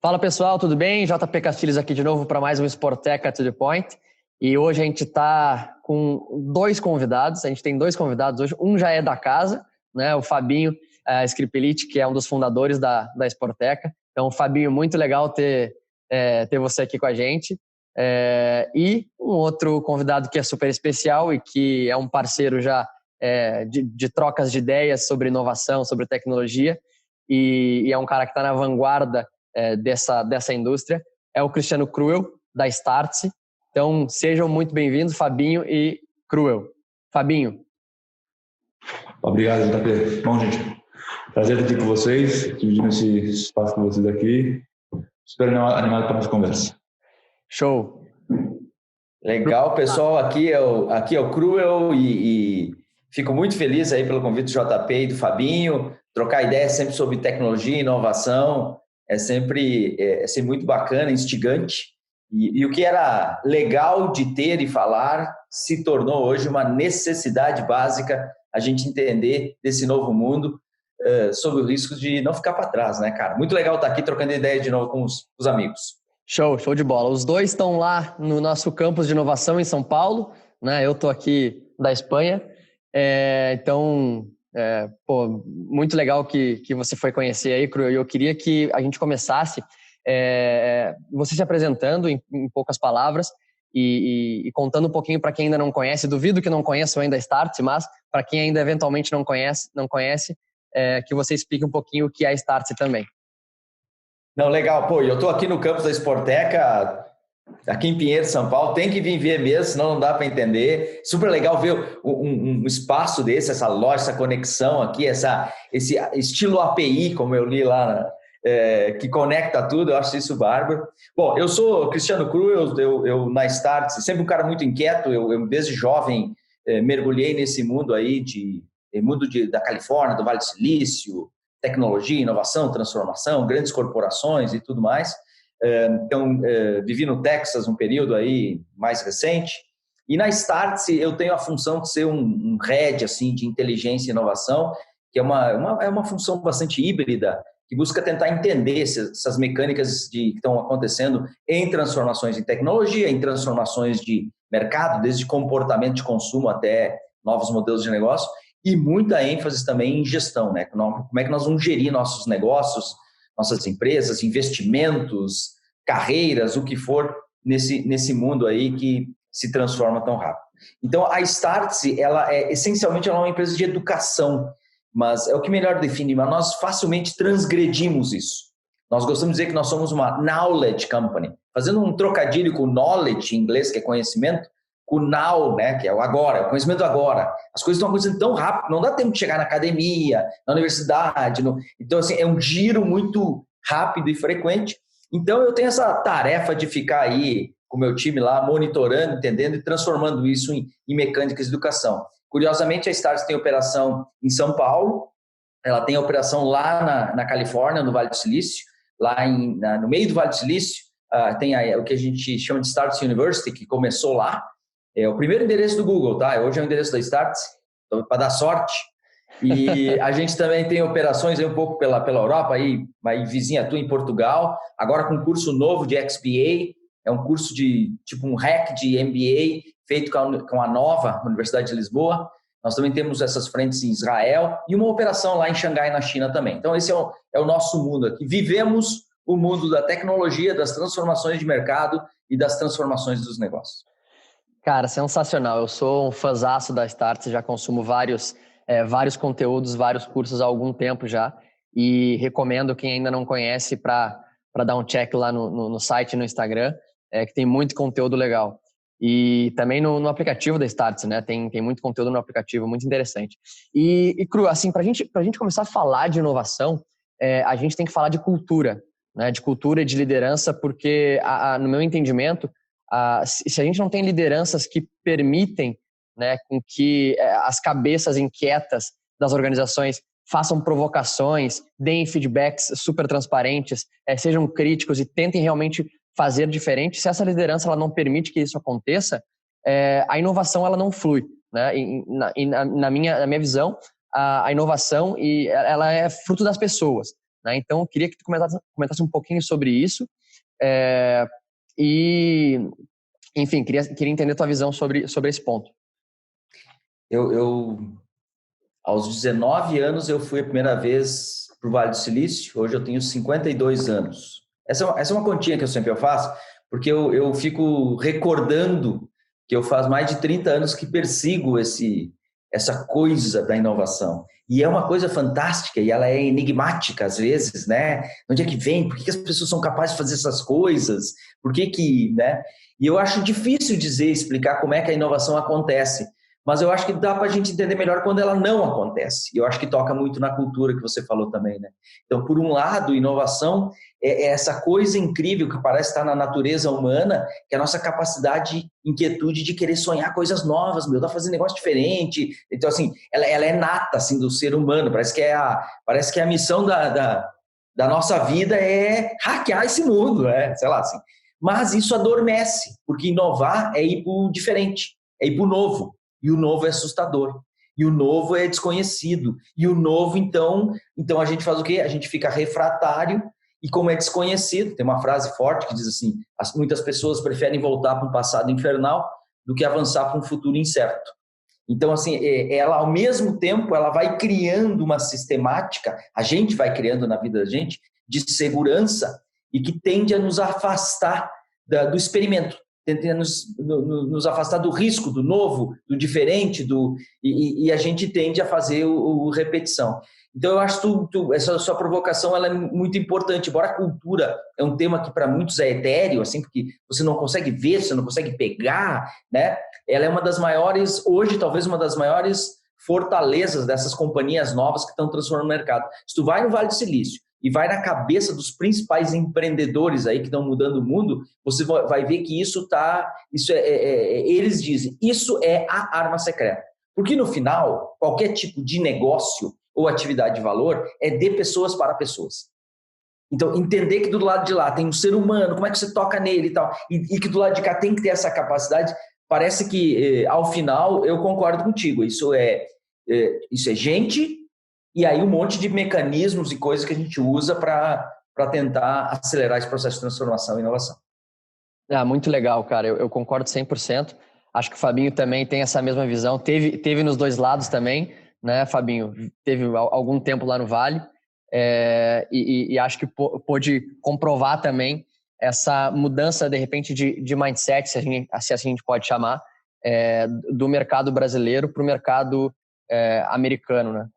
Fala pessoal, tudo bem? JP Castilhos aqui de novo para mais um Sporteca to the Point. E hoje a gente está com dois convidados, a gente tem dois convidados hoje. Um já é da casa, né? O Fabinho Scripelite, que é um dos fundadores da Sporteca. Então, Fabinho, muito legal ter você aqui com a gente. E um outro convidado que é super especial e que é um parceiro já de trocas de ideias sobre inovação, sobre tecnologia, e é um cara que está na vanguarda dessa indústria, é o Cristiano Kruel, da Startse. Então, sejam muito bem-vindos, Fabinho e Kruel. Fabinho. Obrigado, JP. Bom, gente, prazer estar aqui com vocês, dividindo esse espaço com vocês aqui. Super animado para a nossa conversa. Show. Legal, pessoal. Aqui é o Kruel e fico muito feliz aí pelo convite do JP e do Fabinho. Trocar ideias sempre sobre tecnologia e inovação é sempre muito bacana, instigante. E o que era legal de ter e falar se tornou hoje uma necessidade básica a gente entender desse novo mundo sob o risco de não ficar para trás, né, cara? Muito legal estar aqui trocando ideia de novo com os amigos. Show de bola. Os dois estão lá no nosso campus de inovação em São Paulo, né? Eu estou aqui da Espanha. Muito legal que você foi conhecer aí, Kruel. E eu queria que a gente começasse você se apresentando em poucas palavras e contando um pouquinho para quem ainda não conhece. Duvido que não conheçam ainda a Startse, mas para quem ainda eventualmente não conhece, que você explique um pouquinho o que é a Startse também. Não, legal. Pô, eu estou aqui no campus da Sporteca, aqui em Pinheiro, São Paulo. Tem que vir ver mesmo, senão não dá para entender. Super legal ver um espaço desse, essa loja, essa conexão aqui, esse estilo API, como eu li lá, que conecta tudo. Eu acho isso bárbaro. Bom, eu sou Cristiano Kruel, eu na Startse, sempre um cara muito inquieto. Eu desde jovem mergulhei nesse mundo aí da Califórnia, do Vale do Silício, tecnologia, inovação, transformação, grandes corporações e tudo mais. Então, vivi no Texas um período aí mais recente. E na Startse eu tenho a função de ser um head assim, de inteligência e inovação, que é uma função bastante híbrida, que busca tentar entender essas mecânicas que estão acontecendo em transformações em tecnologia, em transformações de mercado, desde comportamento de consumo até novos modelos de negócio, e muita ênfase também em gestão, né? Como é que nós vamos gerir nossos negócios, nossas empresas, investimentos, carreiras, o que for nesse mundo aí que se transforma tão rápido. Então, a Startse, essencialmente ela é uma empresa de educação, mas é o que melhor define, mas nós facilmente transgredimos isso. Nós gostamos de dizer que nós somos uma knowledge company, fazendo um trocadilho com knowledge em inglês, que é conhecimento, com now, né, que é o agora, o conhecimento agora. As coisas estão acontecendo tão rápido, não dá tempo de chegar na academia, na universidade. Então, assim, é um giro muito rápido e frequente. Então, eu tenho essa tarefa de ficar aí com o meu time lá, monitorando, entendendo e transformando isso em mecânicas de educação. Curiosamente, a Startse tem operação em São Paulo, ela tem operação lá na Califórnia, no Vale do Silício, lá no meio do Vale do Silício, tem o que a gente chama de Startse University, que começou lá. É o primeiro endereço do Google, tá? Hoje é o endereço da Startse, então, para dar sorte. E a gente também tem operações aí um pouco pela Europa, aí vizinha tua em Portugal, agora com um curso novo de XPA, é um curso de tipo um hack de MBA, feito com a Nova, Universidade de Lisboa. Nós também temos essas frentes em Israel e uma operação lá em Xangai, na China também. Então, esse é o nosso mundo aqui. Vivemos o mundo da tecnologia, das transformações de mercado e das transformações dos negócios. Cara, sensacional. Eu sou um fãzaço da Startse, já consumo vários conteúdos, vários cursos há algum tempo já, e recomendo quem ainda não conhece para dar um check lá no site e no Instagram, que tem muito conteúdo legal. E também no aplicativo da Startse, né? Tem muito conteúdo no aplicativo, muito interessante. E Kruel, assim, pra gente começar a falar de inovação, a gente tem que falar de cultura, né? De cultura e de liderança, porque, no meu entendimento, se a gente não tem lideranças que permitem, né, com que as cabeças inquietas das organizações façam provocações, deem feedbacks super transparentes, sejam críticos e tentem realmente fazer diferente, se essa liderança ela não permite que isso aconteça, a inovação ela não flui, né? Na minha visão, a inovação ela é fruto das pessoas, né? Então, eu queria que tu comentasse um pouquinho sobre isso. E, enfim, queria entender tua visão sobre esse ponto. Aos 19 anos, eu fui a primeira vez para o Vale do Silício. Hoje eu tenho 52 anos. Essa é uma continha que eu sempre faço, porque eu fico recordando que eu faz mais de 30 anos que persigo essa coisa da inovação. E é uma coisa fantástica e ela é enigmática às vezes, né? De onde é que vem? Por que as pessoas são capazes de fazer essas coisas? Por que, né? E eu acho difícil explicar como é que a inovação acontece. Mas eu acho que dá para a gente entender melhor quando ela não acontece. E eu acho que toca muito na cultura que você falou também, né? Então, por um lado, inovação é essa coisa incrível que parece estar na natureza humana, que é a nossa capacidade, inquietude de querer sonhar coisas novas, tá fazendo negócio diferente. Então, assim, ela é nata, assim, do ser humano. Parece que a missão da nossa vida é hackear esse mundo, sei lá, assim. Mas isso adormece, porque inovar é ir para o diferente, é ir para o novo. E o novo é assustador. E o novo é desconhecido. E o novo, então a gente faz o quê? A gente fica refratário e como é desconhecido, tem uma frase forte que diz assim, muitas pessoas preferem voltar para um passado infernal do que avançar para um futuro incerto. Então, assim, ela ao mesmo tempo, ela vai criando uma sistemática, a gente vai criando na vida da gente, de segurança e que tende a nos afastar do experimento. Tenta nos afastar do risco, do novo, do diferente, e a gente tende a fazer repetição. Então, eu acho que essa sua provocação ela é muito importante, embora a cultura é um tema que para muitos é etéreo, assim, porque você não consegue ver, você não consegue pegar, né? Ela é uma das maiores, hoje talvez uma das maiores fortalezas dessas companhias novas que estão transformando o mercado. Se tu vai no Vale do Silício e vai na cabeça dos principais empreendedores aí que estão mudando o mundo, você vai ver que eles dizem, isso é a arma secreta. Porque no final, qualquer tipo de negócio ou atividade de valor é de pessoas para pessoas. Então, entender que do lado de lá tem um ser humano, como é que você toca nele e tal, e que do lado de cá tem que ter essa capacidade, parece que, ao final, eu concordo contigo. Isso é gente, e aí um monte de mecanismos e coisas que a gente usa para tentar acelerar esse processo de transformação e inovação. Muito legal, cara. Eu concordo 100%. Acho que o Fabinho também tem essa mesma visão. Teve nos dois lados também, né, Fabinho? Teve algum tempo lá no Vale e acho que pôde comprovar também essa mudança, de repente, de mindset, se assim a gente pode chamar, do mercado brasileiro para o mercado americano, né?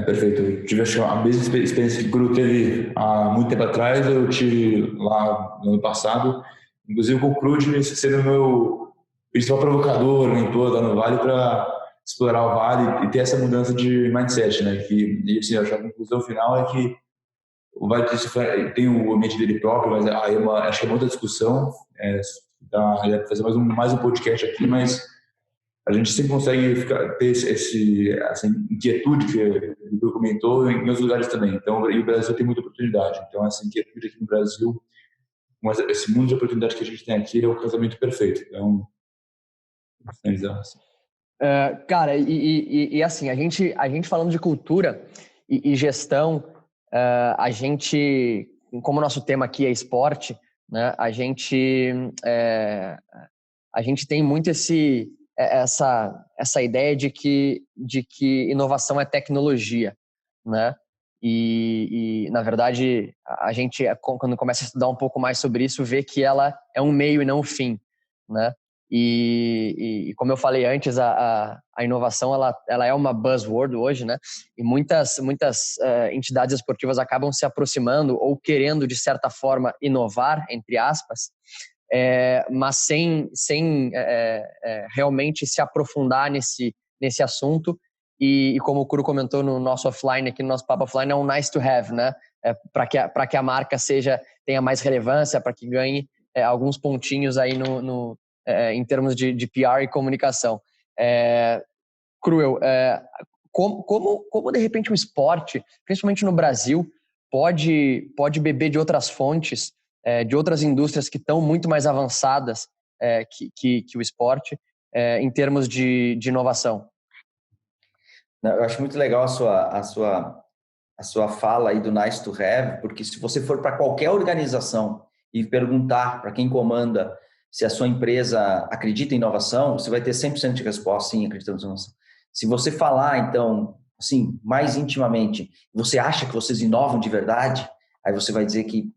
Perfeito. Eu tive a mesma experiência que o Guru teve há muito tempo atrás, eu tive lá no ano passado, inclusive com o Crude sendo meu principal provocador, mentor lá no Vale para explorar o Vale e ter essa mudança de mindset, né? E assim, acho que a conclusão final é que o Vale tem o ambiente dele próprio, mas aí acho que é uma outra discussão. Ia fazer mais um podcast aqui, mas a gente sempre consegue ter essa inquietude que o comentou em outros lugares também. Então, e o Brasil tem muita oportunidade. Então, essa inquietude aqui no Brasil, esse mundo de oportunidade que a gente tem aqui é o casamento perfeito. Então, assim. Cara, e assim, a gente falando de cultura e gestão, a gente, como o nosso tema aqui é esporte, né, a gente tem muito essa ideia de que inovação é tecnologia, né? E na verdade, a gente, quando começa a estudar um pouco mais sobre isso, vê que ela é um meio e não um fim, né? E como eu falei antes, a inovação ela é uma buzzword hoje, né? E muitas entidades esportivas acabam se aproximando ou querendo, de certa forma, inovar, entre aspas, mas sem realmente se aprofundar nesse assunto. E como o Kuro comentou no nosso offline, aqui no nosso papo offline, é um nice to have, né? Para que a marca tenha mais relevância, para que ganhe alguns pontinhos aí em termos de PR e comunicação. Cruel, como de repente o esporte, principalmente no Brasil, pode beber de outras fontes, de outras indústrias que estão muito mais avançadas que o esporte, em termos de inovação? Eu acho muito legal a sua a sua fala aí do nice to have, porque se você for para qualquer organização e perguntar para quem comanda se a sua empresa acredita em inovação, você vai ter 100% de resposta, sim, acreditamos em inovação. Se você falar, então, assim, mais intimamente, você acha que vocês inovam de verdade, aí você vai dizer que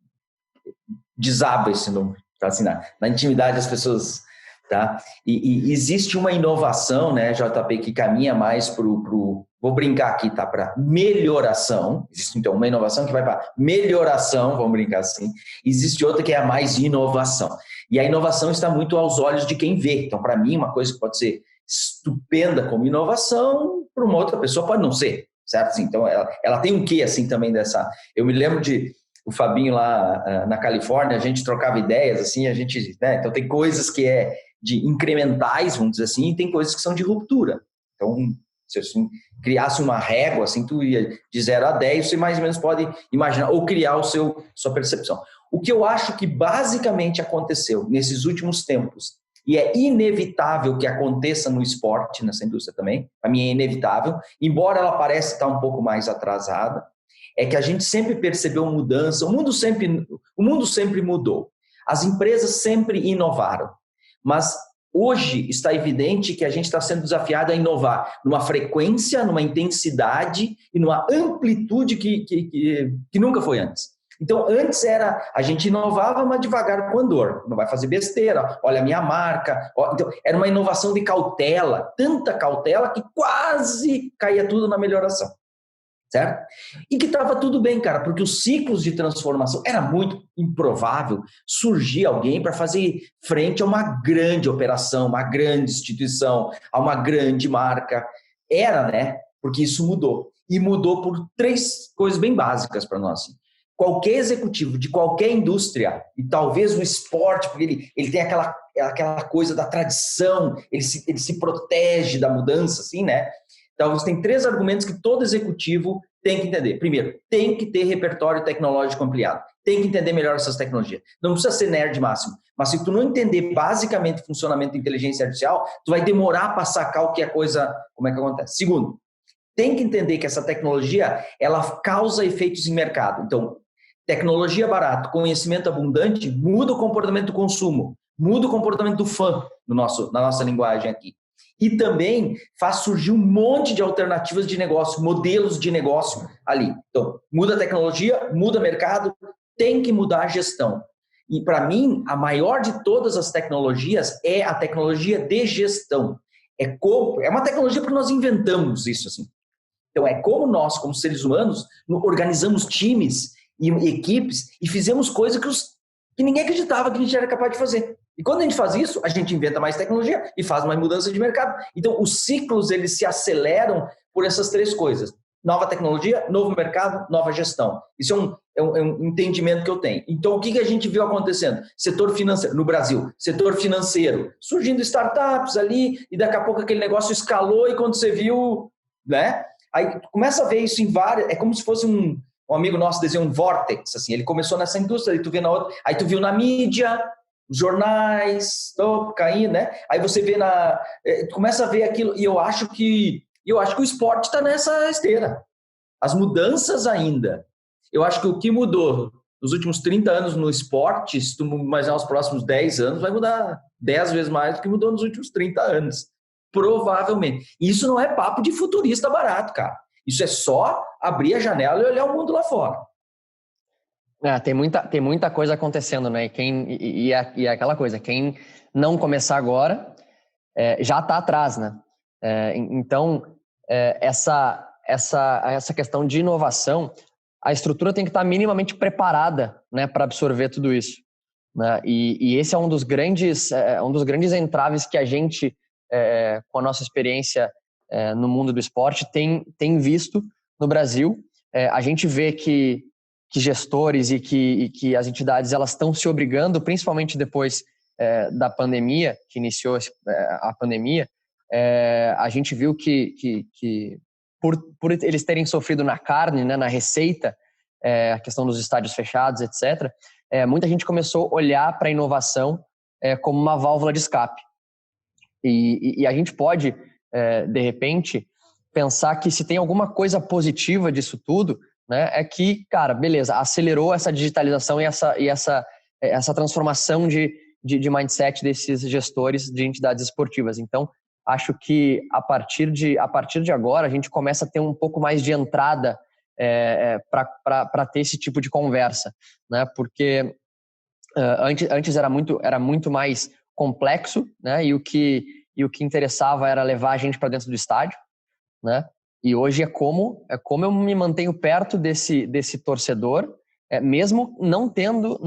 desaba esse número, tá? Assim, na intimidade das pessoas, tá? E existe uma inovação, né, JP, que caminha mais vou brincar aqui, tá? Para melhoração. Existe, então, uma inovação que vai para melhoração, vamos brincar assim. Existe outra que é a mais inovação. E a inovação está muito aos olhos de quem vê. Então, para mim, uma coisa que pode ser estupenda como inovação, para uma outra pessoa pode não ser, certo? Assim, então, ela tem um quê, assim, também dessa... Eu me lembro de o Fabinho lá na Califórnia, a gente trocava ideias, assim, a gente... Né? Então, tem coisas que é de incrementais, vamos dizer assim, e tem coisas que são de ruptura. Então, se assim, criasse uma régua, assim, tu ia de 0 a 10, você mais ou menos pode imaginar, ou criar sua percepção. O que eu acho que basicamente aconteceu nesses últimos tempos, e é inevitável que aconteça no esporte, nessa indústria também, para mim é inevitável, embora ela pareça estar um pouco mais atrasada, é que a gente sempre percebeu mudança, o mundo sempre mudou, as empresas sempre inovaram, mas hoje está evidente que a gente está sendo desafiado a inovar numa frequência, numa intensidade e numa amplitude que nunca foi antes. Então, antes a gente inovava, mas devagar com andor, não vai fazer besteira, olha a minha marca. Então, era uma inovação de cautela, tanta cautela que quase caía tudo na melhoração, certo? E que estava tudo bem, cara, porque os ciclos de transformação, era muito improvável surgir alguém para fazer frente a uma grande operação, uma grande instituição, a uma grande marca. Era, né? Porque isso mudou. E mudou por 3 coisas bem básicas para nós, assim. Qualquer executivo de qualquer indústria, e talvez o esporte, porque ele tem aquela coisa da tradição, ele se protege da mudança, assim, né? Então, você tem 3 argumentos que todo executivo tem que entender. Primeiro, tem que ter repertório tecnológico ampliado. Tem que entender melhor essas tecnologias. Não precisa ser nerd máximo, mas se tu não entender basicamente o funcionamento da inteligência artificial, tu vai demorar para sacar o que é coisa, como é que acontece. Segundo, tem que entender que essa tecnologia, ela causa efeitos em mercado. Então, tecnologia barata, conhecimento abundante, muda o comportamento do consumo, muda o comportamento do fã na nossa linguagem aqui. E também faz surgir um monte de alternativas de negócio, modelos de negócio ali. Então, muda a tecnologia, muda o mercado, tem que mudar a gestão. E, para mim, a maior de todas as tecnologias é a tecnologia de gestão. É uma tecnologia porque nós inventamos isso, assim. Então, é como nós, como seres humanos, organizamos times e equipes e fizemos coisas que ninguém acreditava que a gente era capaz de fazer. E quando a gente faz isso, a gente inventa mais tecnologia e faz mais mudança de mercado. Então, os ciclos, eles se aceleram por essas 3 coisas. Nova tecnologia, novo mercado, nova gestão. Isso é um entendimento que eu tenho. Então, o que a gente viu acontecendo? Setor financeiro, no Brasil, setor financeiro, surgindo startups ali, e daqui a pouco aquele negócio escalou, e quando você viu, né? Aí começa a ver isso em várias... É como se fosse um amigo nosso desenhou um vortex, assim, ele começou nessa indústria, aí tu vê na outra, aí tu viu na mídia, os jornais, caindo, né? Aí você vê começa a ver aquilo, e eu acho que o esporte está nessa esteira. As mudanças ainda. Eu acho que o que mudou nos últimos 30 anos no esporte, se tu imaginar os próximos 10 anos, vai mudar 10 vezes mais do que mudou nos últimos 30 anos. Provavelmente. E isso não é papo de futurista barato, cara. Isso é só abrir a janela e olhar o mundo lá fora. Tem muita coisa acontecendo, né? E aquela coisa, quem não começar agora já está atrás, né? Então, essa questão de inovação, a estrutura tem que estar minimamente preparada, né, para absorver tudo isso, né? E esse é um dos grandes entraves que a gente, com a nossa experiência no mundo do esporte, tem visto no Brasil. A gente vê que gestores e que as entidades elas estão se obrigando, principalmente depois da pandemia, que iniciou a pandemia, a gente viu que por eles terem sofrido na carne, né, na receita, a questão dos estádios fechados, etc., muita gente começou a olhar para a inovação como uma válvula de escape. E a gente pode, de repente, pensar que se tem alguma coisa positiva disso tudo, né, é que, cara, beleza, acelerou essa digitalização e essa transformação de mindset desses gestores de entidades esportivas. Então, acho que a partir de agora a gente começa a ter um pouco mais de entrada para ter esse tipo de conversa, né? Porque antes era muito mais complexo, né? E o que interessava era levar a gente para dentro do estádio, né? E hoje é como eu me mantenho perto desse torcedor, mesmo não tendo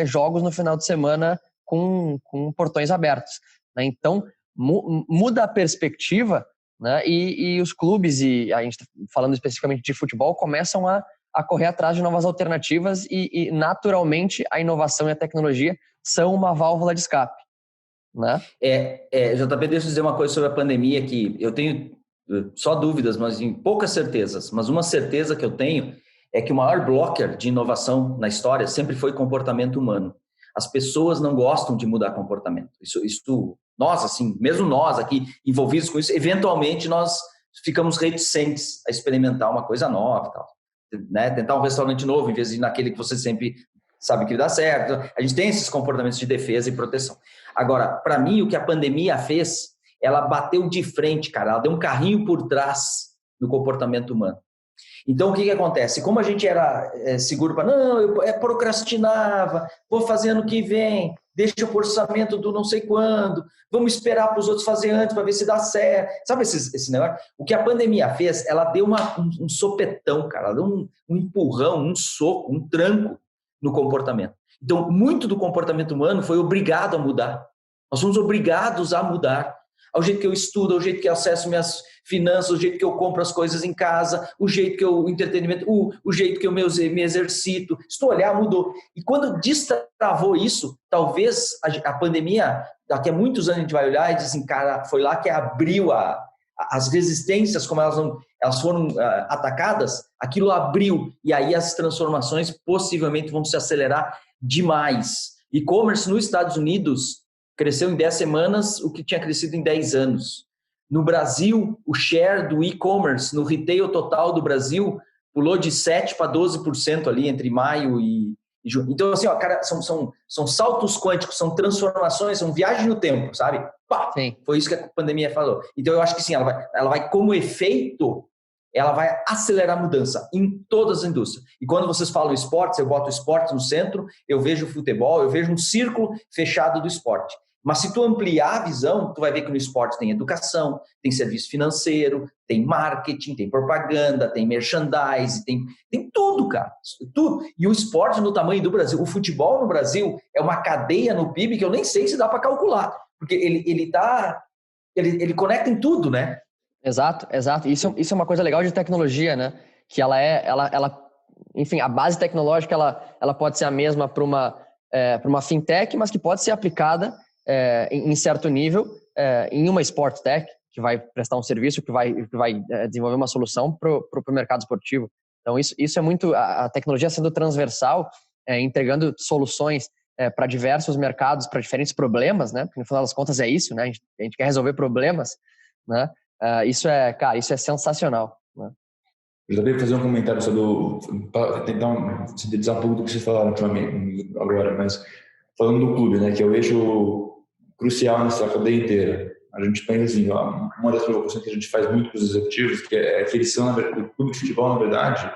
jogos no final de semana com portões abertos, né? Então muda a perspectiva, né? E os clubes, e a gente falando especificamente de futebol, começam a correr atrás de novas alternativas e naturalmente a inovação e a tecnologia são uma válvula de escape, né? JP, deixa eu dizer uma coisa sobre a pandemia que eu tenho só dúvidas, mas em poucas certezas. Mas uma certeza que eu tenho é que o maior blocker de inovação na história sempre foi comportamento humano. As pessoas não gostam de mudar comportamento. Isso nós, assim, mesmo nós aqui envolvidos com isso, eventualmente nós ficamos reticentes a experimentar uma coisa nova e tal, né? Tentar um restaurante novo em vez de ir naquele que você sempre sabe que dá certo. A gente tem esses comportamentos de defesa e proteção. Agora, para mim, o que a pandemia fez, ela bateu de frente, cara. Ela deu um carrinho por trás no comportamento humano. Então, o que acontece? Como a gente era seguro para... Não, eu procrastinava, vou fazer ano que vem, deixa o orçamento do não sei quando, vamos esperar para os outros fazer antes para ver se dá certo. Sabe esse negócio? O que a pandemia fez, ela deu um sopetão, cara. Ela deu um empurrão, um soco, um tranco no comportamento. Então, muito do comportamento humano foi obrigado a mudar. Nós somos obrigados a mudar. Ao jeito que eu estudo, ao jeito que eu acesso minhas finanças, o jeito que eu compro as coisas em casa, o jeito que eu entretenimento, o jeito que eu me exercito. Se olhar, mudou. E quando destravou isso, talvez a pandemia, daqui a muitos anos a gente vai olhar e dizer assim, cara, foi lá que abriu as resistências, como elas foram atacadas, aquilo abriu. E aí as transformações possivelmente vão se acelerar demais. E-commerce nos Estados Unidos cresceu em 10 semanas o que tinha crescido em 10 anos. No Brasil, o share do e-commerce no retail total do Brasil pulou de 7% para 12% ali entre maio e junho. Então, assim, ó, cara, são saltos quânticos, são transformações, são viagens no tempo, sabe? Pá! Sim. Foi isso que a pandemia falou. Então, eu acho que sim, ela vai como efeito, ela vai acelerar a mudança em todas as indústrias. E quando vocês falam esportes, eu boto o esporte no centro, eu vejo o futebol, eu vejo um círculo fechado do esporte. Mas se tu ampliar a visão, tu vai ver que no esporte tem educação, tem serviço financeiro, tem marketing, tem propaganda, tem merchandise, tem tudo, cara. Tudo. E o esporte no tamanho do Brasil, o futebol no Brasil é uma cadeia no PIB que eu nem sei se dá para calcular. Porque ele conecta em tudo, né? Exato. Isso é uma coisa legal de tecnologia, né? Que enfim, a base tecnológica ela pode ser a mesma para uma fintech, mas que pode ser aplicada em certo nível em uma sport tech que vai prestar um serviço, que vai desenvolver uma solução para o mercado esportivo. Então isso é muito a tecnologia sendo transversal, entregando soluções para diversos mercados, para diferentes problemas, né? Porque no final das contas é isso, né? A gente quer resolver problemas, né? Isso é sensacional, né? Eu também fazer um comentário para tentar sintetizar um pouco do que vocês falaram agora, mas falando do clube, né, que é o eixo crucial nessa cadeia inteira. A gente pensa assim, uma das provocações que a gente faz muito com os executivos, que eles são, o clube de futebol, na verdade,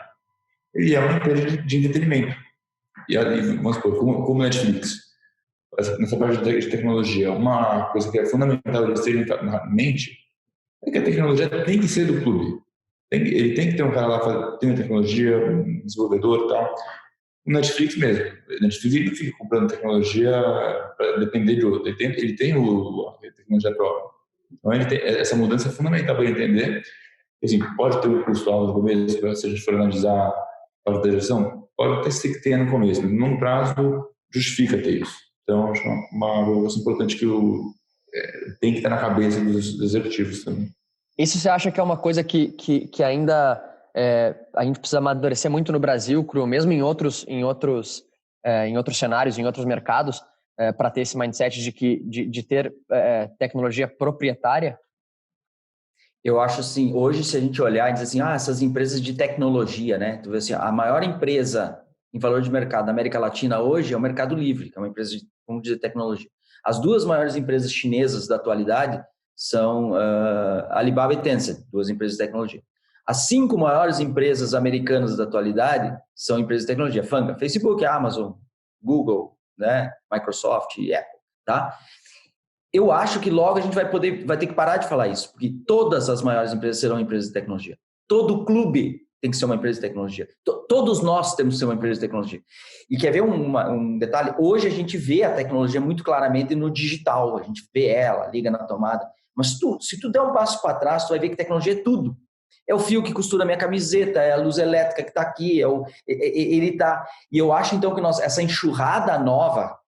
ele é uma empresa de entretenimento. E vamos supor, como Netflix, nessa parte de tecnologia, uma coisa que é fundamental eles terem na mente é que a tecnologia tem que ser do clube. Ele tem que ter um cara lá tem tecnologia, um desenvolvedor e tal. O Netflix mesmo. O Netflix ele não fica comprando tecnologia para depender de outro. Ele tem a tecnologia própria. Então, essa mudança é fundamental para ele entender. Assim, pode ter um custo alto no começo, se a gente for analisar a valorização, pode até ser que tenha no começo, mas num prazo justifica ter isso. Então, acho uma coisa importante que tem que estar na cabeça dos executivos também. Isso você acha que é uma coisa que ainda a gente precisa amadurecer muito no Brasil, Cru, mesmo em outros cenários, em outros mercados, para ter esse mindset de ter tecnologia proprietária? Eu acho assim, hoje se a gente olhar e dizer assim, essas empresas de tecnologia, né? Tu vê assim, a maior empresa em valor de mercado da América Latina hoje é o Mercado Livre, que é uma empresa de, vamos dizer, tecnologia. As duas maiores empresas chinesas da atualidade são Alibaba e Tencent, duas empresas de tecnologia. As 5 maiores empresas americanas da atualidade são empresas de tecnologia, Fanga, Facebook, Amazon, Google, né? Microsoft e Apple, tá? Eu acho que logo a gente vai ter que parar de falar isso, porque todas as maiores empresas serão empresas de tecnologia. Todo clube tem que ser uma empresa de tecnologia. Todos nós temos que ser uma empresa de tecnologia. E quer ver um detalhe? Hoje a gente vê a tecnologia muito claramente no digital, a gente vê ela, liga na tomada. Mas se tu der um passo para trás, tu vai ver que tecnologia é tudo. É o fio que costura a minha camiseta, é a luz elétrica que está aqui, ele tá. E eu acho então que essa enxurrada nova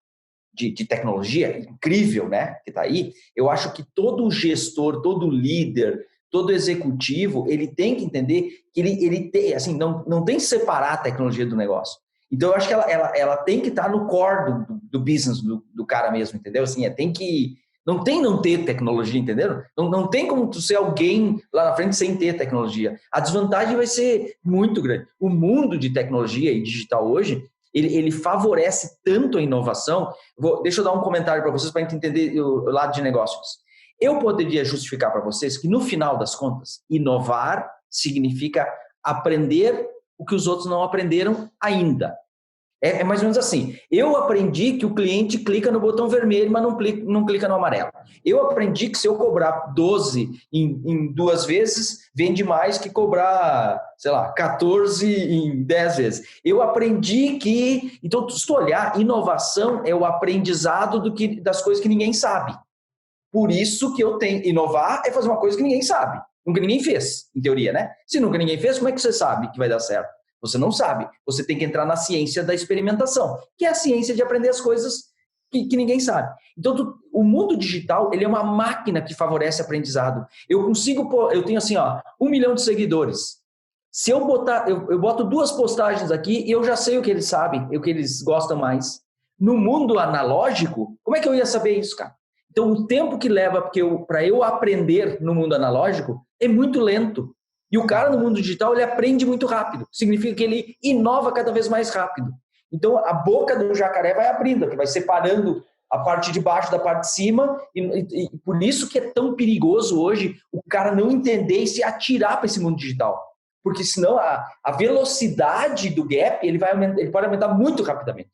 de tecnologia, incrível, né, que está aí, eu acho que todo gestor, todo líder, todo executivo, ele tem que entender que ele tem, assim, não tem que separar a tecnologia do negócio. Então, eu acho que ela tem que estar no core do business do cara mesmo, entendeu? Assim, tem que... Não tem não ter tecnologia, entendeu? Não tem como tu ser alguém lá na frente sem ter tecnologia. A desvantagem vai ser muito grande. O mundo de tecnologia e digital hoje, ele favorece tanto a inovação. Deixa eu dar um comentário para vocês para a gente entender o lado de negócios. Eu poderia justificar para vocês que, no final das contas, inovar significa aprender o que os outros não aprenderam ainda. É mais ou menos assim. Eu aprendi que o cliente clica no botão vermelho, mas não clica no amarelo. Eu aprendi que se eu cobrar 12 em 2 vezes, vende mais que cobrar, sei lá, 14 em 10 vezes. Eu aprendi que... Então, se tu olhar, inovação é o aprendizado das coisas que ninguém sabe. Por isso que eu tenho... Inovar é fazer uma coisa que ninguém sabe. Nunca ninguém fez, em teoria, né? Se nunca ninguém fez, como é que você sabe que vai dar certo? Você não sabe. Você tem que entrar na ciência da experimentação, que é a ciência de aprender as coisas que ninguém sabe. Então, o mundo digital, ele é uma máquina que favorece aprendizado. Eu tenho assim, 1 milhão de seguidores. Se eu botar, eu boto 2 postagens aqui e eu já sei o que eles sabem, o que eles gostam mais. No mundo analógico, como é que eu ia saber isso, cara? Então, o tempo que leva para eu aprender no mundo analógico é muito lento. E o cara no mundo digital, ele aprende muito rápido. Significa que ele inova cada vez mais rápido. Então, a boca do jacaré vai abrindo, que vai separando a parte de baixo da parte de cima. E por isso que é tão perigoso hoje o cara não entender e se atirar para esse mundo digital. Porque senão a velocidade do gap, ele pode aumentar muito rapidamente.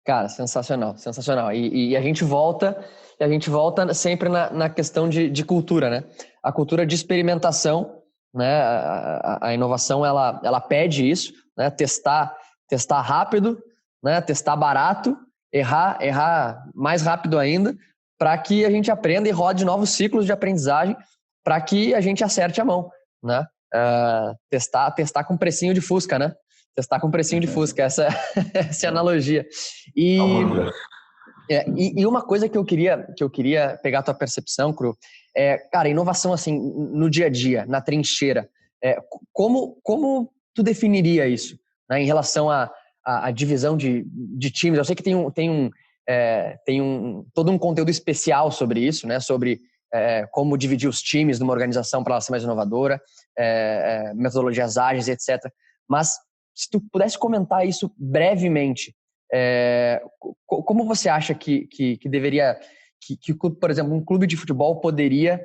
Cara, sensacional, sensacional. E a gente volta sempre na questão de cultura, né? A cultura de experimentação, né? A inovação, ela pede isso, né? Testar rápido, né? Testar barato, errar mais rápido ainda, para que a gente aprenda e rode novos ciclos de aprendizagem, para que a gente acerte a mão, né? Testar com precinho de Fusca, né? Testar com precinho de Fusca, essa é a analogia. E uma coisa que eu queria pegar a tua percepção, Cru, cara, inovação assim, no dia a dia, na trincheira, como tu definiria isso, né, em relação à divisão de times? Eu sei que tem todo um conteúdo especial sobre isso, né, sobre como dividir os times numa organização para ela ser mais inovadora, metodologias ágeis, etc. Mas se tu pudesse comentar isso brevemente, como você acha que deveria, por exemplo, um clube de futebol poderia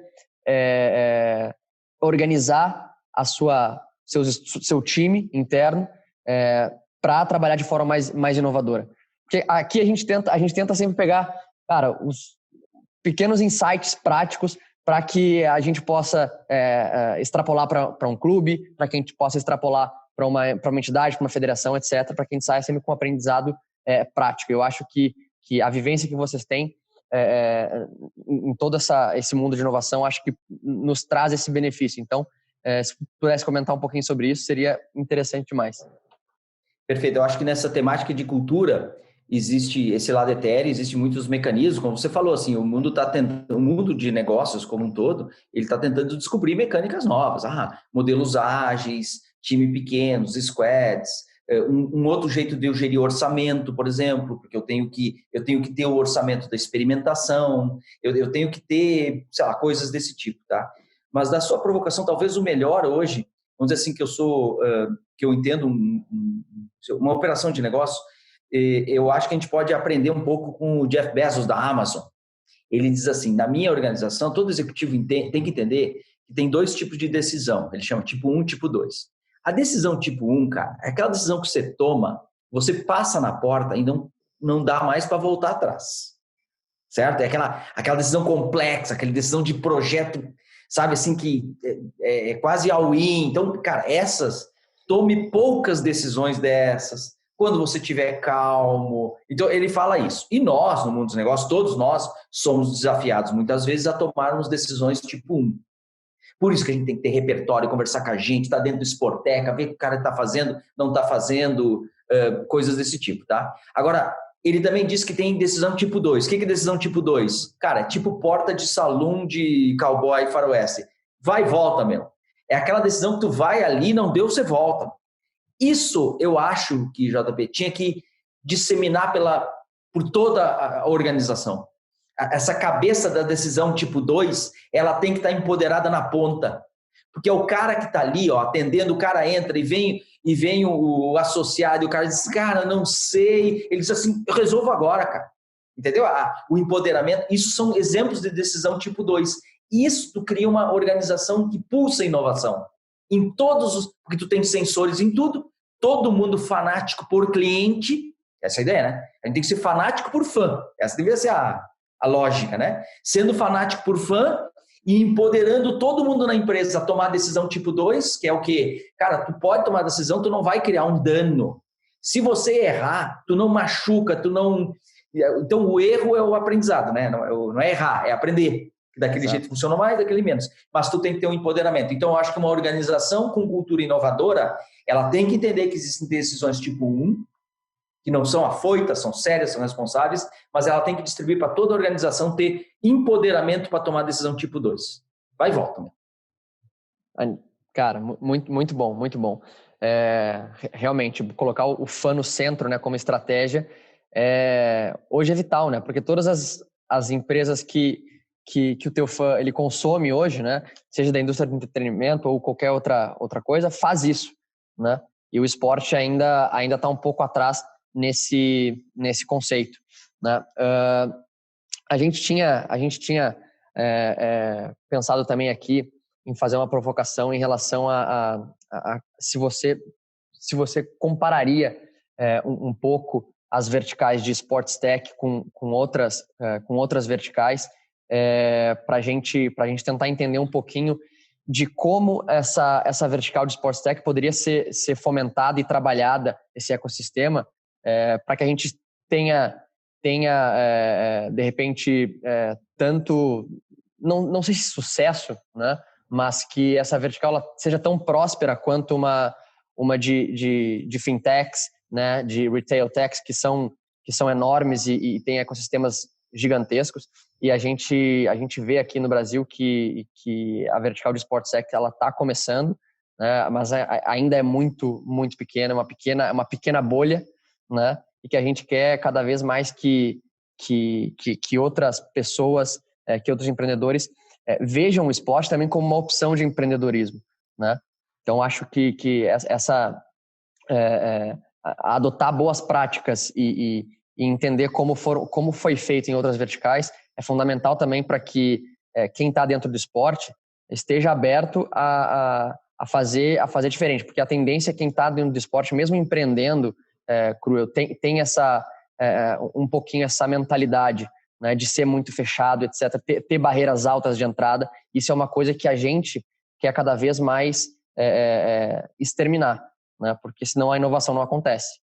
organizar seu time interno para trabalhar de forma mais inovadora? Porque aqui a gente tenta sempre pegar, cara, os pequenos insights práticos para que a gente possa extrapolar para um clube, para que a gente possa extrapolar para uma entidade, para uma federação, etc., para que a gente saia sempre com um aprendizado prático. Eu acho que a vivência que vocês têm em todo esse mundo de inovação, acho que nos traz esse benefício. Então, se pudesse comentar um pouquinho sobre isso, seria interessante demais. Perfeito. Eu acho que nessa temática de cultura existe esse lado etéreo, existem muitos mecanismos, como você falou, assim, o mundo de negócios como um todo, ele está tentando descobrir mecânicas novas, modelos ágeis, time pequenos, squads, Um outro jeito de eu gerir orçamento, por exemplo, porque eu tenho que ter o orçamento da experimentação, eu tenho que ter, sei lá, coisas desse tipo, tá? Mas da sua provocação, talvez o melhor hoje, vamos dizer assim, que eu entendo uma operação de negócio, eu acho que a gente pode aprender um pouco com o Jeff Bezos da Amazon. Ele diz assim, na minha organização, todo executivo tem que entender que tem 2 tipos de decisão. Ele chama tipo 1, tipo 2. A decisão tipo 1, cara, é aquela decisão que você toma, você passa na porta e não dá mais para voltar atrás. Certo? É aquela decisão complexa, aquela decisão de projeto, sabe assim, que é quase all-in. Então, cara, tome poucas decisões dessas, quando você estiver calmo. Então, ele fala isso. E nós, no mundo dos negócios, todos nós somos desafiados, muitas vezes, a tomarmos decisões tipo 1. Por isso que a gente tem que ter repertório, conversar com a gente, estar dentro do Sporteca, ver o que o cara está fazendo, não está fazendo, coisas desse tipo, tá? Agora, ele também diz que tem decisão tipo 2. O que é decisão tipo 2? Cara, é tipo porta de salão de cowboy faroeste. Vai e volta, meu. É aquela decisão que tu vai ali, não deu, você volta. Isso eu acho que JP tinha que disseminar por toda a organização. Essa cabeça da decisão tipo 2, ela tem que estar empoderada na ponta. Porque é o cara que está ali, ó, atendendo, o cara entra e vem o associado e o cara diz, cara, não sei. Ele diz assim, eu resolvo agora, cara. Entendeu? O empoderamento, isso são exemplos de decisão tipo 2. Isso cria uma organização que pulsa inovação. Em porque tu tem sensores em tudo, todo mundo fanático por cliente, essa é a ideia, né? A gente tem que ser fanático por fã. Essa deveria ser a lógica, né? Sendo fanático por fã e empoderando todo mundo na empresa a tomar decisão tipo 2, que é o quê? Cara, tu pode tomar decisão, tu não vai criar um dano. Se você errar, tu não machuca, tu não... Então, o erro é o aprendizado, né? Não é errar, é aprender. Daquele jeito funciona mais, daquele menos. Mas tu tem que ter um empoderamento. Então, eu acho que uma organização com cultura inovadora, ela tem que entender que existem decisões tipo 1, que não são afoitas, são sérias, são responsáveis, mas ela tem que distribuir para toda a organização ter empoderamento para tomar decisão tipo 2. Vai e volta. Né? Cara, muito, muito bom, muito bom. Realmente, colocar o fã no centro, né, como estratégia, hoje é vital, né? Porque todas as empresas que o teu fã ele consome hoje, né, seja da indústria de entretenimento ou qualquer outra coisa, faz isso, né? E o esporte ainda está um pouco atrás nesse conceito, né? A gente tinha pensado também aqui em fazer uma provocação em relação a se você compararia um pouco as verticais de Sports Tech com outras verticais, para a gente tentar entender um pouquinho de como essa vertical de Sports Tech poderia ser fomentada e trabalhada, esse ecossistema, para que a gente tenha de repente, tanto, não sei se sucesso, né, mas que essa vertical ela seja tão próspera quanto uma de fintechs, né, de retail techs, que são enormes e têm ecossistemas gigantescos, e a gente vê aqui no Brasil que a vertical de Sports Tech ela está começando, né, mas ainda é muito, muito pequena, uma pequena bolha, né, e que a gente quer cada vez mais que outras pessoas, que outros empreendedores vejam o esporte também como uma opção de empreendedorismo, né? Então acho que adotar boas práticas e entender como foi feito em outras verticais é fundamental também para que quem está dentro do esporte esteja aberto a fazer diferente, porque a tendência é quem está dentro do esporte, mesmo empreendendo, Cruel, tem um pouquinho essa mentalidade, né, de ser muito fechado, etc., ter barreiras altas de entrada. Isso é uma coisa que a gente quer cada vez mais exterminar, né, porque senão a inovação não acontece.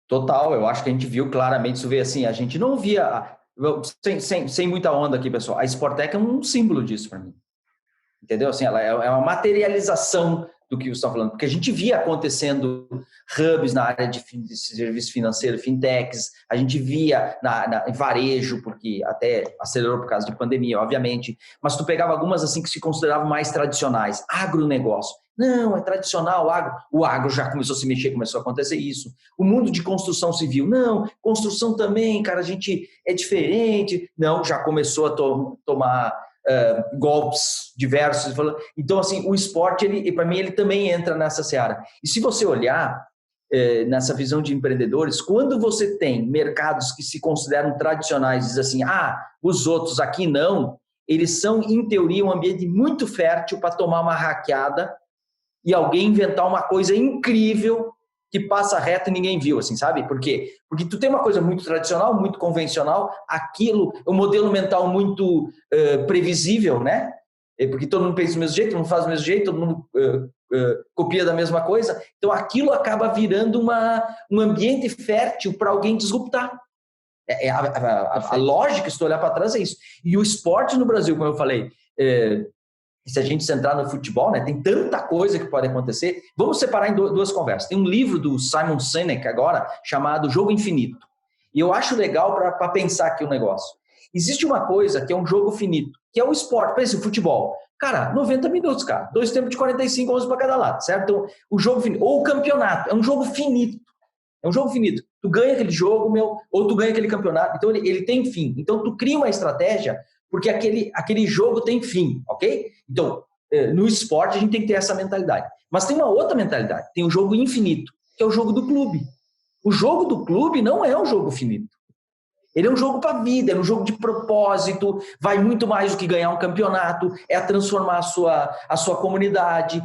Total, eu acho que a gente viu claramente isso, veio assim, a gente não via, sem muita onda aqui, pessoal, a Sporteca é um símbolo disso para mim. Entendeu? Assim, ela é uma materialização do que você está falando, porque a gente via acontecendo hubs na área de serviço financeiro, fintechs, a gente via em varejo, porque até acelerou por causa de pandemia, obviamente, mas tu pegava algumas assim que se consideravam mais tradicionais, agronegócio. Não, é tradicional, o agro já começou a se mexer, começou a acontecer isso. O mundo de construção civil, não, construção também, cara, a gente é diferente. Não, já começou a tomar golpes diversos. Então, assim, o esporte, para mim, ele também entra nessa seara. E se você olhar nessa visão de empreendedores, quando você tem mercados que se consideram tradicionais, diz assim, os outros aqui não, eles são, em teoria, um ambiente muito fértil para tomar uma hackeada e alguém inventar uma coisa incrível que passa reto e ninguém viu, assim, sabe? Por quê? Porque tu tem uma coisa muito tradicional, muito convencional, aquilo, um modelo mental muito previsível, né? Porque todo mundo pensa do mesmo jeito, todo mundo faz do mesmo jeito, todo mundo copia da mesma coisa. Então, aquilo acaba virando um ambiente fértil para alguém disruptar. A lógica, se tu olhar para trás, é isso. E o esporte no Brasil, como eu falei, se a gente centrar no futebol, né, tem tanta coisa que pode acontecer. Vamos separar em duas conversas. Tem um livro do Simon Sinek agora, chamado Jogo Infinito. E eu acho legal para pensar aqui o negócio. Existe uma coisa que é um jogo finito, que é o esporte. Pensa, o futebol. Cara, 90 minutos, cara. 2 tempos de 45, 11 para cada lado, certo? Então, o jogo finito. Ou o campeonato. É um jogo finito. É um jogo finito. Tu ganha aquele jogo, ou tu ganha aquele campeonato. Então, ele tem fim. Então, tu cria uma estratégia porque aquele jogo tem fim, ok? Então, no esporte a gente tem que ter essa mentalidade. Mas tem uma outra mentalidade, tem o jogo infinito, que é o jogo do clube. O jogo do clube não é um jogo finito. Ele é um jogo para a vida, é um jogo de propósito, vai muito mais do que ganhar um campeonato, é transformar a sua comunidade,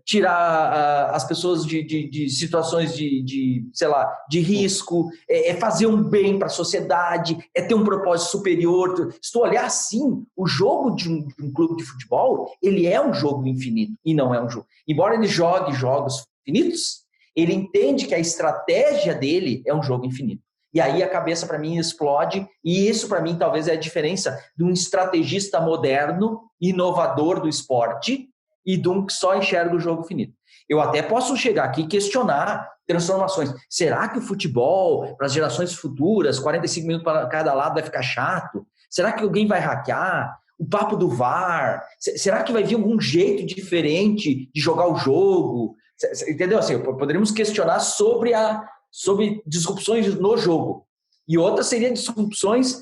tirar as pessoas de situações sei lá, de risco, é fazer um bem para a sociedade, é ter um propósito superior. Se tu olhar assim, o jogo de um clube de futebol, ele é um jogo infinito e não é um jogo. Embora ele jogue jogos finitos, ele entende que a estratégia dele é um jogo infinito. E aí a cabeça, para mim, explode. E isso, para mim, talvez é a diferença de um estrategista moderno, inovador do esporte e de um que só enxerga o jogo finito. Eu até posso chegar aqui e questionar transformações. Será que o futebol, para as gerações futuras, 45 minutos para cada lado vai ficar chato? Será que alguém vai hackear? O papo do VAR? Será que vai vir algum jeito diferente de jogar o jogo? Entendeu? Assim, poderíamos questionar sobre disrupções no jogo. E outra seria disrupções,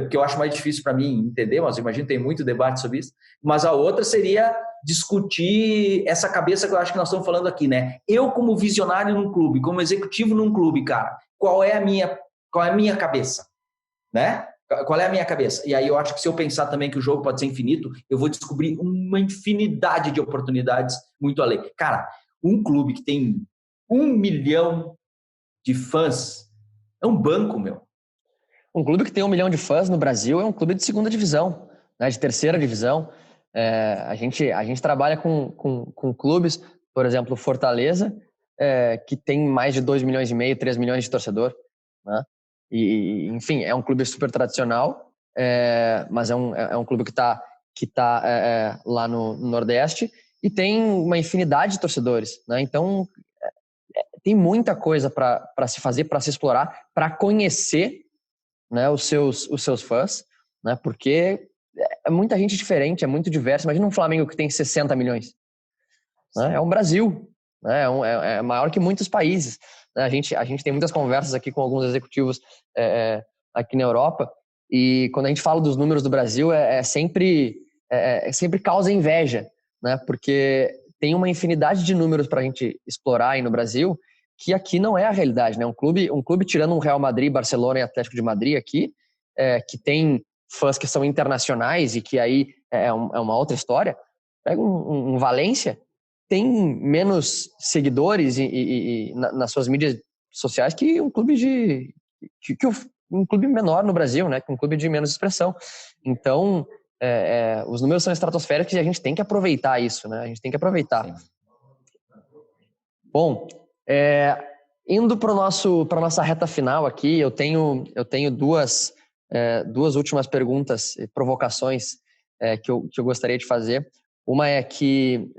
que eu acho mais difícil para mim entender, mas imagino que tem muito debate sobre isso, mas a outra seria discutir essa cabeça que eu acho que nós estamos falando aqui, né? Eu, como visionário num clube, como executivo num clube, cara, qual é a minha cabeça? Né? Qual é a minha cabeça? E aí eu acho que se eu pensar também que o jogo pode ser infinito, eu vou descobrir uma infinidade de oportunidades muito além. Cara, um clube que tem 1 milhão de fãs, é um banco, meu. Um clube que tem 1 milhão de fãs no Brasil é um clube de segunda divisão, né, de terceira divisão. A gente trabalha com clubes, por exemplo, Fortaleza, que tem mais de 2,5 milhões, 3 milhões de torcedor, né? E, enfim, é um clube super tradicional, mas é um clube que tá lá no Nordeste e tem uma infinidade de torcedores, né? Então, tem muita coisa para se fazer, para se explorar, para conhecer, né, os seus fãs, né? Porque é muita gente diferente, é muito diverso. Imagina um Flamengo que tem 60 milhões. Né? É um Brasil, né? É maior que muitos países. Né? A gente tem muitas conversas aqui com alguns executivos aqui na Europa, e quando a gente fala dos números do Brasil, sempre causa inveja, né? Porque tem uma infinidade de números para a gente explorar aí no Brasil, que aqui não é a realidade, né? Um clube tirando um Real Madrid, Barcelona e Atlético de Madrid aqui, que tem fãs que são internacionais e que aí é uma outra história. Pega um Valência, tem menos seguidores nas suas mídias sociais que um clube um clube menor no Brasil, né? Que um clube de menos expressão. Então, os números são estratosféricos e a gente tem que aproveitar isso, né? A gente tem que aproveitar. Sim. Bom, indo para nossa reta final aqui, eu tenho duas últimas perguntas e provocações que eu gostaria de fazer. Uma é que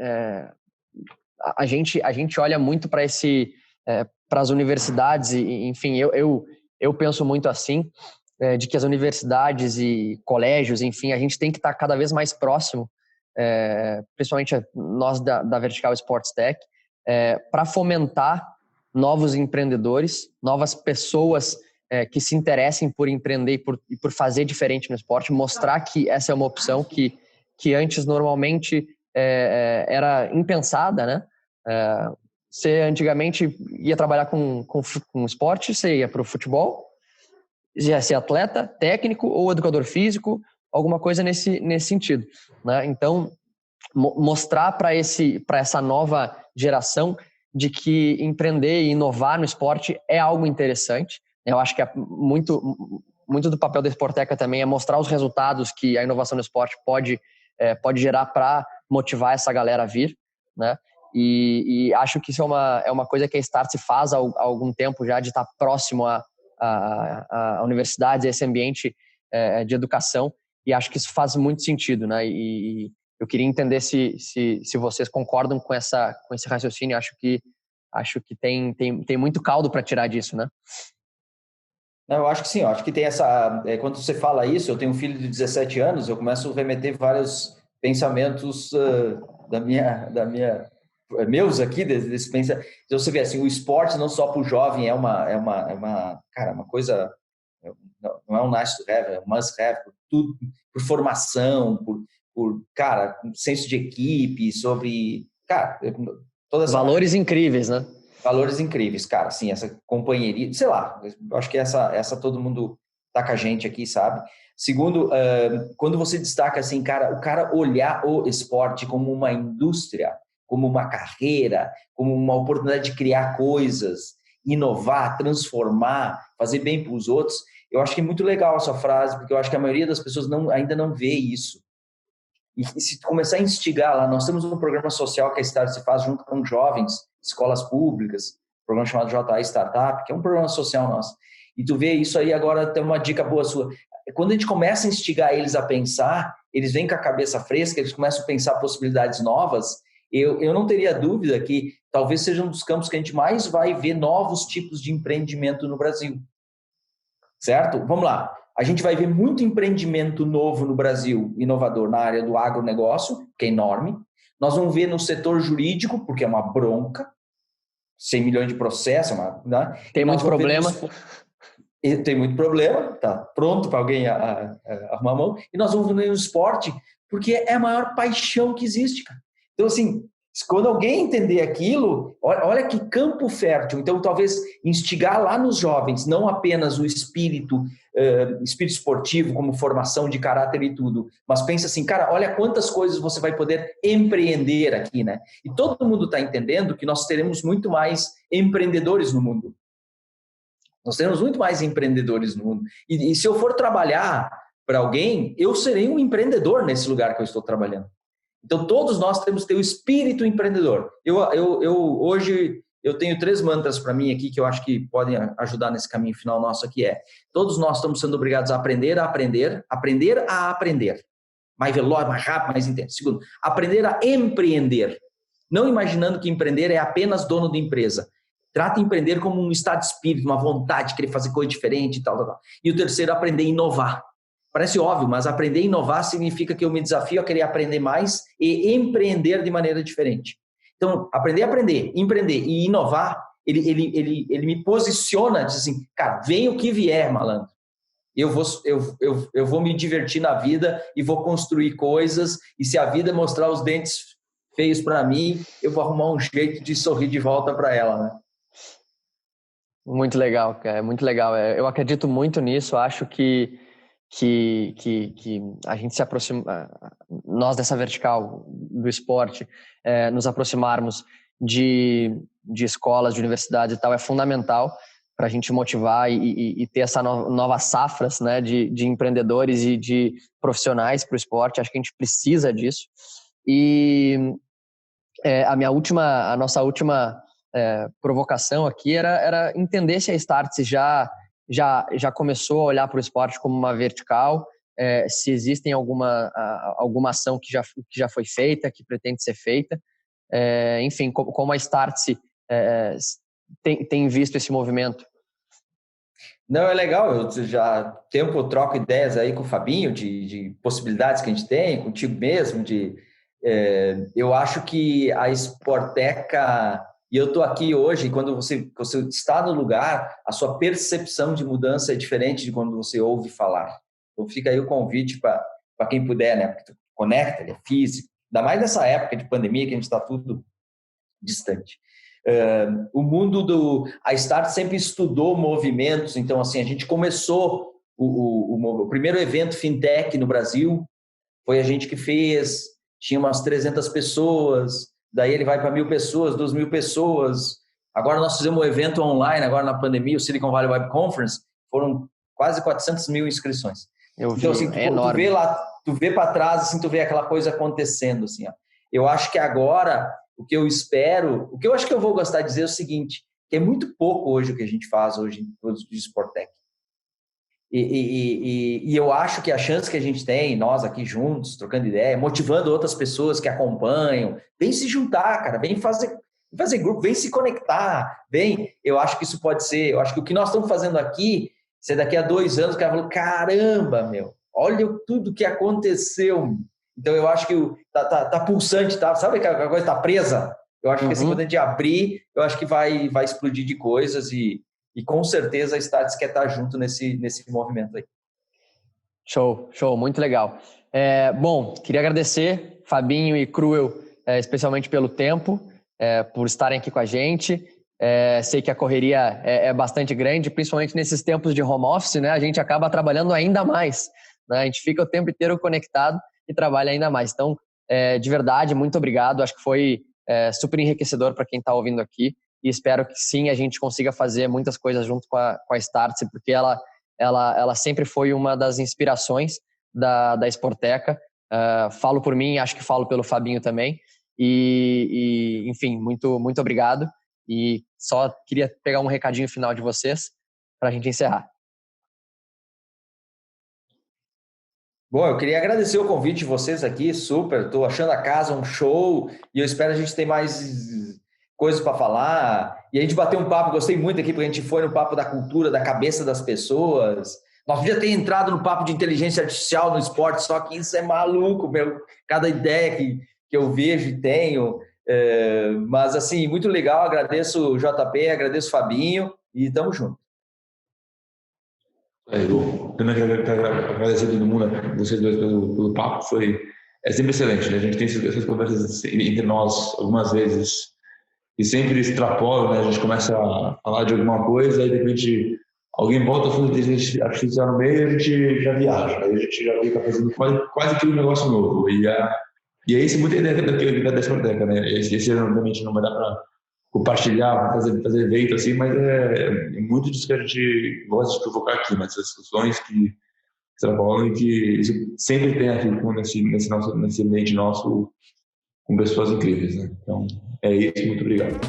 a gente olha muito para as universidades, e enfim, eu penso muito assim, de que as universidades e colégios, enfim, a gente tem que estar cada vez mais próximo, principalmente nós da Vertical Sports Tech, para fomentar novos empreendedores, novas pessoas que se interessem por empreender e por fazer diferente no esporte, mostrar que essa é uma opção que antes normalmente era impensada, né? Você antigamente ia trabalhar com esporte, você ia para o futebol, ia ser atleta, técnico ou educador físico, alguma coisa nesse sentido, né? Então, mostrar para essa nova geração de que empreender e inovar no esporte é algo interessante. Eu acho que muito do papel da Sporteca também é mostrar os resultados que a inovação no esporte pode gerar para motivar essa galera a vir, né? E acho que isso é uma coisa que a Startse faz há algum tempo já, de estar próximo a universidades, a esse ambiente de educação, e acho que isso faz muito sentido, né? E eu queria entender se vocês concordam com esse raciocínio. Acho que tem muito caldo para tirar disso, né? Não, eu acho que sim, eu acho que tem essa... quando você fala isso, eu tenho um filho de 17 anos, eu começo a remeter vários pensamentos meus aqui, desse pensamento. Então, você vê assim, o esporte não só para o jovem é uma coisa, não é um nice to have, é um must have, por tudo, por formação, por cara, senso de equipe, sobre, cara, todas valores incríveis, né? Valores incríveis, cara, assim, essa companheirismo, sei lá, eu acho que essa todo mundo tá com a gente aqui, sabe? Segundo, quando você destaca assim, cara, o cara olhar o esporte como uma indústria, como uma carreira, como uma oportunidade de criar coisas, inovar, transformar, fazer bem para os outros, eu acho que é muito legal essa frase, porque eu acho que a maioria das pessoas ainda não vê isso. E se começar a instigar lá, nós temos um programa social que a Startse faz junto com jovens, escolas públicas, um programa chamado JA Startup, que é um programa social nosso. E tu vê isso aí agora, tem uma dica boa sua. Quando a gente começa a instigar eles a pensar, eles vêm com a cabeça fresca, eles começam a pensar possibilidades novas. Eu não teria dúvida que talvez seja um dos campos que a gente mais vai ver novos tipos de empreendimento no Brasil. Certo? Vamos lá. A gente vai ver muito empreendimento novo no Brasil, inovador, na área do agronegócio, que é enorme. Nós vamos ver no setor jurídico, porque é uma bronca, 100 milhões de processos, né? Tem muito problema. Tem muito problema, tá pronto para alguém arrumar a mão. E nós vamos ver no esporte, porque é a maior paixão que existe, cara. Então, assim, quando alguém entender aquilo, olha que campo fértil. Então, talvez instigar lá nos jovens, não apenas o espírito esportivo, como formação de caráter e tudo, mas pensa assim, cara, olha quantas coisas você vai poder empreender aqui, né? E todo mundo está entendendo que nós teremos muito mais empreendedores no mundo. Nós teremos muito mais empreendedores no mundo. E se eu for trabalhar para alguém, eu serei um empreendedor nesse lugar que eu estou trabalhando. Então, todos nós temos que ter o espírito empreendedor. Hoje, eu tenho 3 mantras para mim aqui que eu acho que podem ajudar nesse caminho final nosso aqui. Todos nós estamos sendo obrigados a aprender, aprender a aprender. Mais veloz, mais rápido, mais intenso. Segundo, aprender a empreender. Não imaginando que empreender é apenas dono de empresa. Trata empreender como um estado de espírito, uma vontade de querer fazer coisa diferente e tal. E o terceiro, aprender a inovar. Parece óbvio, mas aprender a inovar significa que eu me desafio a querer aprender mais e empreender de maneira diferente. Então, aprender, empreender e inovar, ele me posiciona, diz assim, cara, vem o que vier, malandro. Eu vou me divertir na vida e vou construir coisas, e se a vida mostrar os dentes feios para mim, eu vou arrumar um jeito de sorrir de volta para ela, né? Muito legal, cara, muito legal. Eu acredito muito nisso, acho que a gente se aproxima, nós dessa vertical do esporte, nos aproximarmos de escolas, de universidades e tal, é fundamental para a gente motivar e ter essa novas safras, né, de empreendedores e de profissionais para o esporte. Acho que a gente precisa disso. E a nossa última provocação aqui era entender se a Startse já começou a olhar para o esporte como uma vertical, se existem alguma ação que já foi feita, que pretende ser feita. Enfim, como a Startse tem visto esse movimento? Não, é legal, eu já tempo troco ideias aí com o Fabinho de possibilidades que a gente tem, contigo mesmo, eu acho que a Sporteca, e eu estou aqui hoje, quando você está no lugar, a sua percepção de mudança é diferente de quando você ouve falar. Então fica aí o convite para quem puder, né? Porque tu conecta, ele é físico, ainda mais nessa época de pandemia que a gente está tudo distante. O mundo a Start sempre estudou movimentos, então assim, a gente começou o primeiro evento fintech no Brasil, foi a gente que fez, tinha umas 300 pessoas, daí ele vai para 1.000 pessoas, 2.000 pessoas, agora nós fizemos um evento online, agora na pandemia, o Silicon Valley Web Conference, foram quase 400 mil inscrições. Então assim, tu vê lá, tu vê para trás, assim, tu vê aquela coisa acontecendo, assim, ó. Eu acho que agora o que eu espero, o que eu acho que eu vou gostar de dizer é o seguinte, que é muito pouco hoje o que a gente faz hoje em produtos de Sportec. E eu acho que a chance que a gente tem, nós aqui juntos, trocando ideia, motivando outras pessoas que acompanham, vem se juntar, cara, vem fazer grupo, vem se conectar, eu acho que isso pode ser, eu acho que o que nós estamos fazendo aqui, se daqui a 2 anos o cara falou, caramba, olha tudo que aconteceu. Então, eu acho que tá pulsante, tá? Sabe que a coisa está presa? Eu acho que assim, quando a gente abrir, eu acho que vai explodir de coisas e com certeza a Startse quer estar junto nesse movimento aí. Show, muito legal. Bom, queria agradecer Fabinho e Cruel, especialmente pelo tempo, por estarem aqui com a gente. Sei que a correria é bastante grande, principalmente nesses tempos de home office, né? A gente acaba trabalhando ainda mais, né? A gente fica o tempo inteiro conectado e trabalha ainda mais. Então, de verdade, muito obrigado. Acho que foi super enriquecedor para quem está ouvindo aqui e espero que sim, a gente consiga fazer muitas coisas junto com a Startse, porque ela sempre foi uma das inspirações da Sporteca. Falo por mim, acho que falo pelo Fabinho também. Enfim, muito, muito obrigado. E só queria pegar um recadinho final de vocês para a gente encerrar. Bom, eu queria agradecer o convite de vocês aqui, super, estou achando a casa um show e eu espero a gente ter mais coisas para falar e a gente bater um papo, gostei muito aqui porque a gente foi no papo da cultura, da cabeça das pessoas, nós podia ter entrado no papo de inteligência artificial no esporte, só que isso é maluco, cada ideia que eu vejo e tenho, mas assim, muito legal, agradeço o JP, agradeço o Fabinho e estamos juntos. Eu também quero agradecer a todo mundo, vocês dois, pelo papo. É sempre excelente, né? A gente tem essas conversas entre nós algumas vezes e sempre extrapolam, né? A gente começa a falar de alguma coisa e de repente alguém volta a fazer inteligência artificial no meio e a gente já viaja, aí a gente já fica fazendo quase que um negócio novo. E é isso muito a ideia da Sporteca, né? Esse ano, obviamente, não vai dar para compartilhar, fazer evento assim, mas é muito disso que a gente gosta de provocar aqui, né? Essas discussões que trabalham e que isso sempre tem aqui nesse ambiente nosso com pessoas incríveis, né? Então, é isso, muito obrigado.